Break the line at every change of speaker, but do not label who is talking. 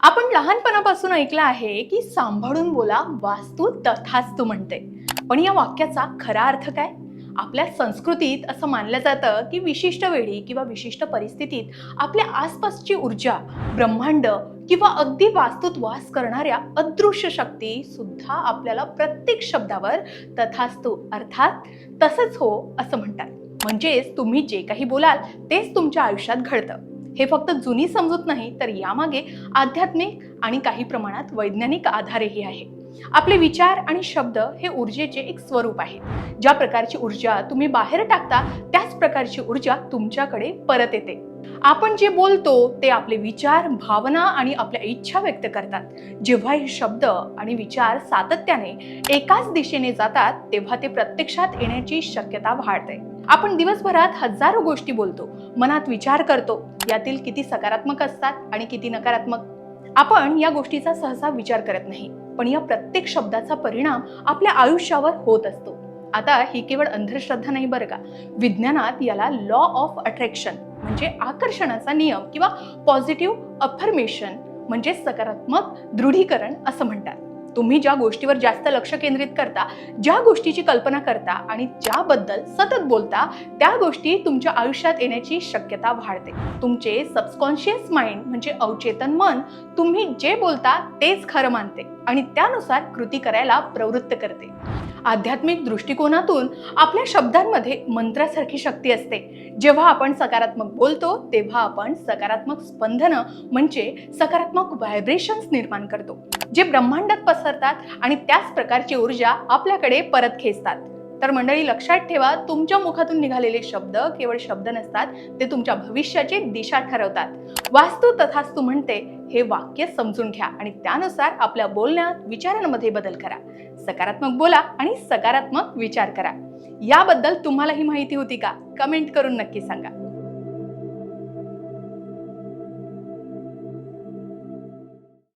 आपण लहानपणापासून ऐकलं आहे की सांभाळून बोला वास्तू तथास्तु म्हणते. पण या वाक्याचा खरा अर्थ काय? आपल्या संस्कृतीत असं मानलं जातं की विशिष्ट वेळी किंवा विशिष्ट परिस्थितीत आपल्या आसपासची ऊर्जा, ब्रह्मांड किंवा अगदी वास्तूत वास करणाऱ्या अदृश्य शक्ती सुद्धा आपल्याला प्रत्येक शब्दावर तथास्तु अर्थात तसंच हो असं म्हणतात. म्हणजेच तुम्ही जे काही बोलाल तेच तुमच्या आयुष्यात घडतं. हे फक्त जुनी समजूत नाही, तर यामागे आध्यात्मिक आणि काही प्रमाणात वैज्ञानिक आधारही आहे. आपले विचार आणि शब्द हे ऊर्जेचे एक स्वरूप आहे. ज्या प्रकारची ऊर्जा तुम्ही बाहेर टाकता त्याच प्रकारची ऊर्जा तुमच्याकडे परत येते. आपण जे बोलतो ते आपले विचार, भावना आणि आपल्या इच्छा व्यक्त करतात. जेव्हा हे शब्द आणि विचार सातत्याने एकाच दिशेने जातात तेव्हा ते प्रत्यक्षात येण्याची शक्यता वाढते. आपण दिवसभरात हजारो गोष्टी बोलतो, मनात विचार करतो. यातील किती सकारात्मक असतात आणि किती नकारात्मक, आपण या गोष्टीचा सहसा विचार करत नाही. पण या प्रत्येक शब्दाचा परिणाम आपल्या आयुष्यावर होत असतो. आता ही केवळ अंधश्रद्धा नाही बरं का. विज्ञानात याला लॉ ऑफ अट्रॅक्शन म्हणजे आकर्षणाचा नियम किंवा पॉझिटिव्ह अफर्मेशन म्हणजे सकारात्मक दृढीकरण असं म्हणतात. तुम्ही ज्या गोष्टीवर जास्त लक्ष केंद्रित करता, ज्या गोष्टीची कल्पना करता आणि ज्याबद्दल सतत बोलता, त्या गोष्टी तुमच्या आयुष्यात येण्याची शक्यता वाढते. तुमचे सबकॉन्शियस माइंड म्हणजे अवचेतन मन तुम्ही जे बोलता तेच खरं मानते आणि त्यानुसार कृती करायला प्रवृत्त करते. आध्यात्मिक दृष्टिकोनातून आपल्या शब्दांमध्ये मंत्रासारखी शक्ती असते. जेव्हा आपण सकारात्मक बोलतो तेव्हा आपण सकारात्मक स्पंदनं म्हणजे सकारात्मक व्हायब्रेशन्स निर्माण करतो, जे ब्रह्मांडात पसरतात आणि त्याच प्रकारची ऊर्जा आपल्याकडे परत खेचतात. तर मंडळी, लक्षात ठेवा, तुमच्या मुखातून निघालेले शब्द केवळ शब्द नसतात, ते तुमच्या भविष्याची दिशा ठरवतात. वास्तू तथास्तु म्हणते हे वाक्य समजून घ्या आणि त्यानुसार आपल्या बोलण्यात, विचारांमध्ये बदल करा. सकारात्मक बोला आणि सकारात्मक विचार करा. याबद्दल तुम्हाला ही माहिती होती का? कमेंट करून नक्की सांगा.